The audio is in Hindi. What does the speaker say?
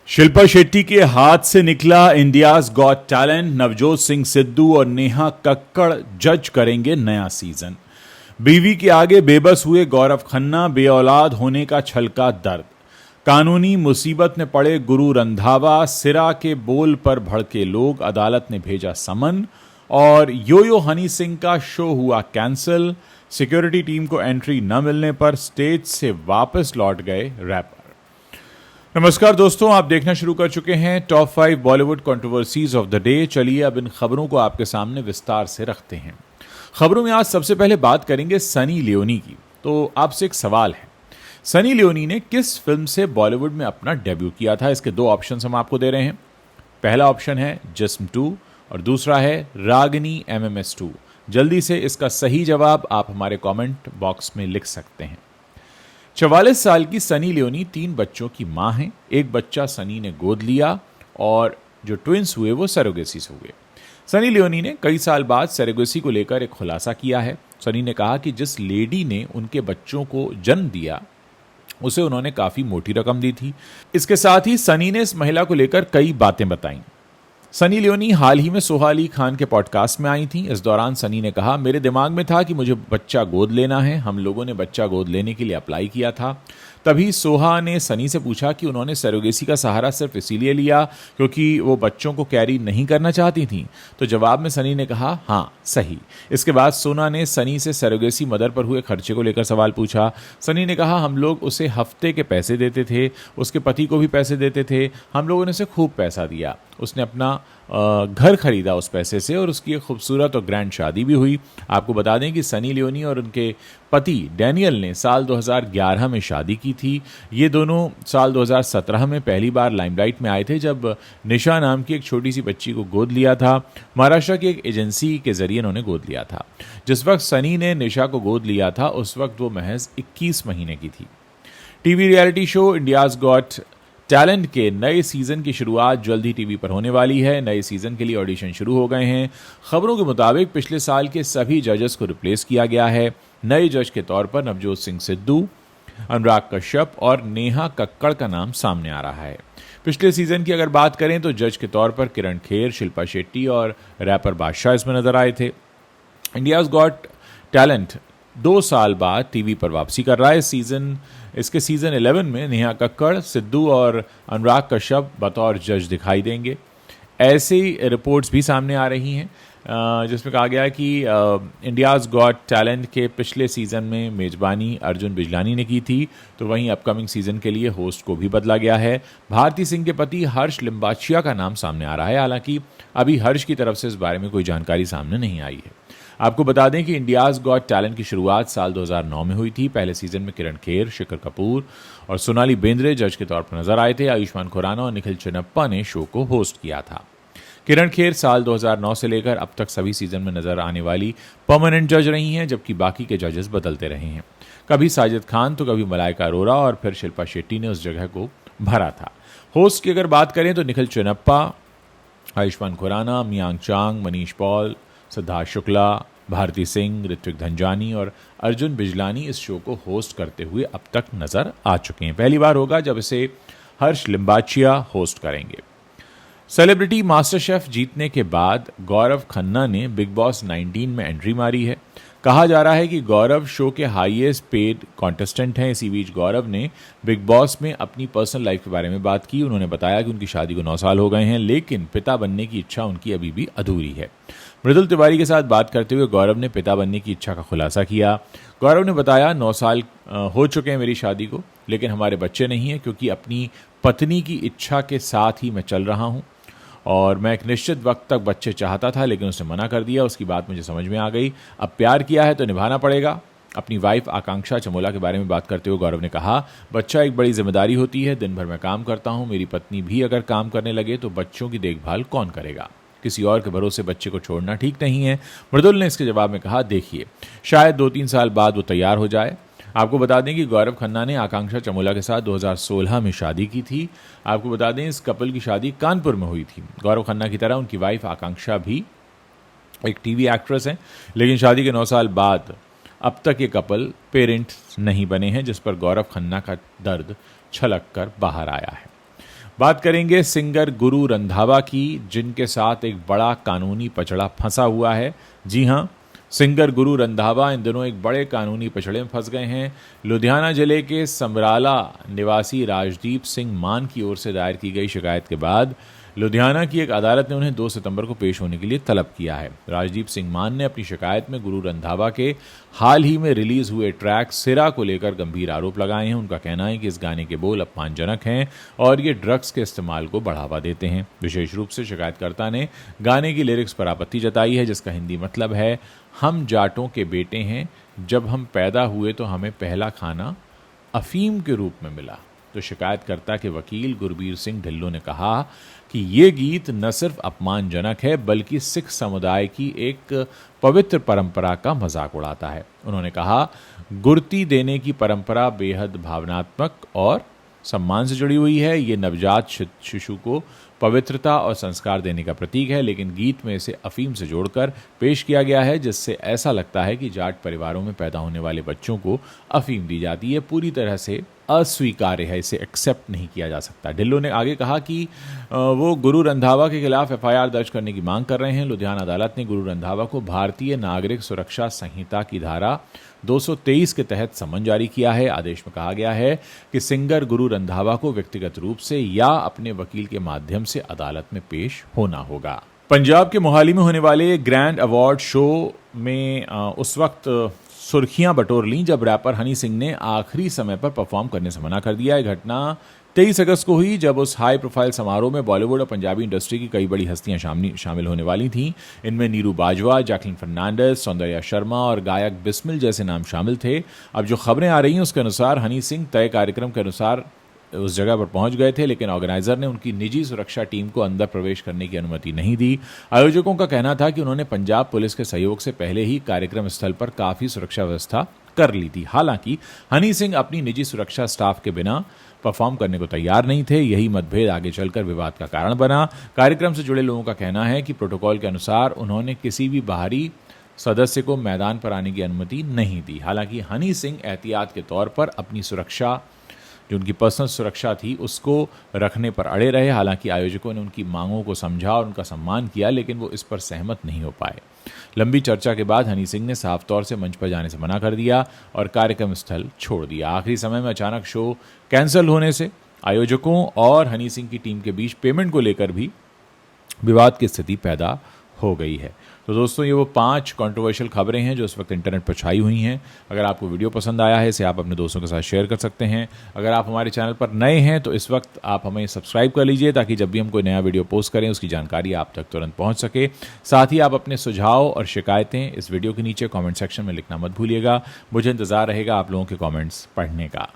शिल्पा शेट्टी के हाथ से निकला India's got talent. Navjot Singh Sidhu और नेहा कक्कड़ जज करेंगे नया सीजन। बीवी के आगे बेबस हुए गौरव खन्ना, बेऔलाद होने का छलका दर्द। कानूनी मुसीबत में पड़े गुरु रंधावा, सिरा के बोल पर भड़के लोग, अदालत ने भेजा समन। और यो हनी सिंह का शो हुआ कैंसिल। सिक्योरिटी टीम को एंट्री न मिलने पर स्टेज से वापस लौट गए रैपर। नमस्कार दोस्तों, आप देखना शुरू कर चुके हैं top 5 Bollywood controversies of the day. चलिए अब इन खबरों को आपके सामने विस्तार से रखते हैं। खबरों में आज सबसे पहले बात करेंगे सनी लियोनी की। तो आपसे एक सवाल है, सनी लियोनी ने किस फिल्म से बॉलीवुड में अपना डेब्यू किया था? इसके दो ऑप्शंस हम आपको दे रहे हैं। पहला ऑप्शन है जिस्म 2 और दूसरा है रागिनी MMS 2। जल्दी से इसका सही जवाब आप हमारे कमेंट बॉक्स में लिख सकते हैं। 44 साल की सनी लियोनी 3 बच्चों की मां हैं। एक बच्चा सनी ने गोद लिया और जो ट्विंस हुए वो सरोगेसी से हुए। सनी लियोनी ने कई साल बाद सरोगेसी को लेकर एक खुलासा किया है। सनी ने कहा कि जिस लेडी ने उनके बच्चों को जन्म दिया उसे उन्होंने काफी मोटी रकम दी थी। इसके साथ ही सनी ने इस महिला को लेकर कई बातें बताई। सनी लियोनी हाल ही में सोहा अली खान के पॉडकास्ट में आई थी। इस दौरान सनी ने कहा, मेरे दिमाग में था कि मुझे बच्चा गोद लेना है। हम लोगों ने बच्चा गोद लेने के लिए अप्लाई किया था। तभी सोहा ने सनी से पूछा कि उन्होंने सरोगेसी का सहारा सिर्फ इसीलिए लिया क्योंकि वो बच्चों को कैरी नहीं करना चाहती थी। तो जवाब में सनी ने कहा, हाँ सही। इसके बाद सोना ने सनी से सरोगेसी मदर पर हुए खर्चे को लेकर सवाल पूछा। सनी ने कहा, हम लोग उसे हफ्ते के पैसे देते थे, उसके पति को भी पैसे देते थे। हम लोगों ने उसे खूब पैसा दिया। उसने अपना घर खरीदा उस पैसे से और उसकी एक खूबसूरत और ग्रैंड शादी भी हुई। आपको बता दें कि सनी लियोनी और उनके पति डैनियल ने साल 2011 में शादी की थी। ये दोनों साल 2017 में पहली बार लाइमलाइट में आए थे जब निशा नाम की एक छोटी सी बच्ची को गोद लिया था। महाराष्ट्र की एक एजेंसी के जरिए उन्होंने गोद लिया था। जिस वक्त सनी ने निशा को गोद लिया था उस वक्त वो महज 21 महीने की थी। TV reality show India's got talent के नए सीजन की शुरुआत जल्द ही टीवी पर होने वाली है। नए सीजन के लिए ऑडिशन शुरू हो गए हैं। खबरों के मुताबिक पिछले साल के सभी जजेस को रिप्लेस किया गया है। नए जज के तौर पर नवजोत सिंह सिद्धू, अनुराग कश्यप और नेहा कक्कड़ का नाम सामने आ रहा है। पिछले सीजन की अगर बात करें तो जज के तौर पर किरण खेर, शिल्पा शेट्टी और रैपर बादशाह इसमें नजर आए थे। इंडियाज गॉट टैलेंट 2 साल बाद टीवी पर वापसी कर रहा है। इसके सीजन 11 में नेहा कक्कड़, सिद्धू और अनुराग कश्यप बतौर जज दिखाई देंगे। ऐसी रिपोर्ट्स भी सामने आ रही हैं जिसमें कहा गया है कि इंडियाज गॉट टैलेंट के पिछले सीजन में मेजबानी अर्जुन बिजलानी ने की थी, तो वहीं अपकमिंग सीजन के लिए होस्ट को भी बदला गया है। भारती सिंह के पति हर्ष लिम्बाचिया का नाम सामने आ रहा है। हालांकि अभी हर्ष की तरफ से इस बारे में कोई जानकारी सामने नहीं आई है। आपको बता दें कि इंडियाज गॉट टैलेंट की शुरुआत साल 2009 में हुई थी। पहले सीजन में किरण खेर, शिखर कपूर और सोनाली बेंद्रे जज के तौर पर नजर आए थे। आयुष्मान खुराना और निखिल चिनप्पा ने शो को होस्ट किया था। किरण खेर साल 2009 से लेकर अब तक सभी सीजन में नजर आने वाली परमानेंट जज रही हैं, जबकि बाकी के जजेस बदलते रहे हैं। कभी साजिद खान तो कभी मलाइका अरोरा और फिर शिल्पा शेट्टी ने उस जगह को भरा था। होस्ट की अगर बात करें तो निखिल चिनप्पा, आयुष्मान खुराना, मियांग चांग, मनीष पॉल, सिद्धार्थ शुक्ला, भारती सिंह, ऋत्विक धनजानी और अर्जुन बिजलानी इस शो को होस्ट करते हुए अब तक नजर आ चुके हैं। पहली बार होगा जब इसे हर्ष लिम्बाचिया होस्ट करेंगे। सेलिब्रिटी मास्टर शेफ जीतने के बाद गौरव खन्ना ने बिग बॉस 19 में एंट्री मारी है। कहा जा रहा है कि गौरव शो के हाईएस्ट पेड कॉन्टेस्टेंट हैं। इसी बीच गौरव ने बिग बॉस में अपनी पर्सनल लाइफ के बारे में बात की। उन्होंने बताया कि उनकी शादी को 9 साल हो गए हैं, लेकिन पिता बनने की इच्छा उनकी अभी भी अधूरी है। मृदुल तिवारी के साथ बात करते हुए गौरव ने पिता बनने की इच्छा का खुलासा किया। गौरव ने बताया, 9 साल हो चुके हैं मेरी शादी को, लेकिन हमारे बच्चे नहीं हैं क्योंकि अपनी पत्नी की इच्छा के साथ ही मैं चल रहा हूं और मैं एक निश्चित वक्त तक बच्चे चाहता था लेकिन उसने मना कर दिया। उसकी बात मुझे समझ में आ गई। अब प्यार किया है तो निभाना पड़ेगा। अपनी वाइफ आकांक्षा चमोला के बारे में बात करते हुए गौरव ने कहा, बच्चा एक बड़ी जिम्मेदारी होती है। दिन भर मैं काम करता हूं। मेरी पत्नी भी अगर काम करने लगे तो बच्चों की देखभाल कौन करेगा? किसी और के भरोसे बच्चे को छोड़ना ठीक नहीं है। मृदुल ने इसके जवाब में कहा, देखिए शायद 2-3 साल बाद वो तैयार हो जाए। आपको बता दें कि गौरव खन्ना ने आकांक्षा चमोला के साथ 2016 में शादी की थी। आपको बता दें इस कपल की शादी कानपुर में हुई थी। गौरव खन्ना की तरह उनकी वाइफ आकांक्षा भी एक टीवी एक्ट्रेस हैं, लेकिन शादी के 9 साल बाद अब तक ये कपल पेरेंट्स नहीं बने हैं, जिस पर गौरव खन्ना का दर्द छलक कर बाहर आया है। बात करेंगे सिंगर गुरु रंधावा की, जिनके साथ एक बड़ा कानूनी पचड़ा फंसा हुआ है। जी हां, सिंगर गुरु रंधावा इन दिनों एक बड़े कानूनी पचड़े में फंस गए हैं। लुधियाना जिले के समराला निवासी राजदीप सिंह मान की ओर से दायर की गई शिकायत के बाद लुधियाना की एक अदालत ने उन्हें 2 सितंबर को पेश होने के लिए तलब किया है। राजदीप सिंह मान ने अपनी शिकायत में गुरु रंधावा के हाल ही में रिलीज हुए ट्रैक सिरा को लेकर गंभीर आरोप लगाए हैं। उनका कहना है कि इस गाने के बोल अपमानजनक हैं और ये ड्रग्स के इस्तेमाल को बढ़ावा देते हैं। विशेष रूप से शिकायतकर्ता ने गाने की लिरिक्स पर आपत्ति जताई है, जिसका हिंदी मतलब है, हम जाटों के बेटे हैं, जब हम पैदा हुए तो हमें पहला खाना अफीम के रूप में मिला। तो शिकायतकर्ता के वकील गुरबीर सिंह ढिल्लों ने कहा कि ये गीत न सिर्फ अपमानजनक है बल्कि सिख समुदाय की एक पवित्र परंपरा का मजाक उड़ाता है। उन्होंने कहा, गुरती देने की परंपरा बेहद भावनात्मक और सम्मान से जुड़ी हुई है। ये नवजात शिशु को पवित्रता और संस्कार देने का प्रतीक है, लेकिन गीत में इसे अफीम से जोड़कर पेश किया गया है, जिससे ऐसा लगता है कि जाट परिवारों में पैदा होने वाले बच्चों को अफीम दी जाती है। पूरी तरह से अस्वीकार्य है, इसे एक्सेप्ट नहीं किया जा सकता। ढिल्लों ने आगे कहा कि वो गुरु रंधावा के खिलाफ एफआईआर दर्ज करने की मांग कर रहे हैं। लुधियाना अदालत ने गुरु रंधावा को भारतीय नागरिक सुरक्षा संहिता की धारा 223 के तहत समन जारी किया है। आदेश में कहा गया है कि सिंगर गुरु रंधावा को व्यक्तिगत रूप से या अपने वकील के माध्यम से अदालत में पेश होना होगा। पंजाब के मोहाली में होने वाले ग्रैंड अवार्ड शो में उस वक्त सुर्खियां बटोर लीं जब रैपर हनी सिंह ने आखिरी समय पर परफॉर्म करने से मना कर दिया। यह घटना 23 अगस्त को हुई, जब उस हाई प्रोफाइल समारोह में बॉलीवुड और पंजाबी इंडस्ट्री की कई बड़ी हस्तियां शामिल होने वाली थीं। इनमें नीरू बाजवा, जैकलिन फर्नांडिस, सौंदर्या शर्मा और गायक बिस्मिल जैसे नाम शामिल थे। अब जो खबरें आ रही हैं उसके अनुसार हनी सिंह तय कार्यक्रम के अनुसार उस जगह पर पहुंच गए थे, लेकिन ऑर्गेनाइजर ने उनकी निजी सुरक्षा टीम को अंदर प्रवेश करने की अनुमति नहीं दी। आयोजकों का कहना था कि उन्होंने पंजाब पुलिस के सहयोग से पहले ही कार्यक्रम स्थल पर काफी सुरक्षा व्यवस्था कर ली थी। हालांकि हनी सिंह अपनी निजी सुरक्षा स्टाफ के बिना परफॉर्म करने को तैयार नहीं थे। यही मतभेद आगे चलकर विवाद का कारण बना। कार्यक्रम से जुड़े लोगों का कहना है कि प्रोटोकॉल के अनुसार उन्होंने किसी भी बाहरी सदस्य को मैदान पर आने की अनुमति नहीं दी। हालांकि हनी सिंह एहतियात के तौर पर अपनी सुरक्षा, जो उनकी पर्सनल सुरक्षा थी, उसको रखने पर अड़े रहे। हालांकि आयोजकों ने उनकी मांगों को समझा और उनका सम्मान किया, लेकिन वो इस पर सहमत नहीं हो पाए। लंबी चर्चा के बाद हनी सिंह ने साफ तौर से मंच पर जाने से मना कर दिया और कार्यक्रम स्थल छोड़ दिया। आखिरी समय में अचानक शो कैंसिल होने से आयोजकों और हनी सिंह की टीम के बीच पेमेंट को लेकर भी विवाद की स्थिति पैदा हो गई है। तो दोस्तों, ये वो 5 कंट्रोवर्शियल खबरें हैं जो इस वक्त इंटरनेट पर छाई हुई हैं। अगर आपको वीडियो पसंद आया है, इसे आप अपने दोस्तों के साथ शेयर कर सकते हैं। अगर आप हमारे चैनल पर नए हैं तो इस वक्त आप हमें सब्सक्राइब कर लीजिए, ताकि जब भी हम कोई नया वीडियो पोस्ट करें उसकी जानकारी आप तक तुरंत पहुंच सके। साथ ही आप अपने सुझाव और शिकायतें इस वीडियो के नीचे कॉमेंट सेक्शन में लिखना मत भूलिएगा। मुझे इंतजार रहेगा आप लोगों के कॉमेंट्स पढ़ने का।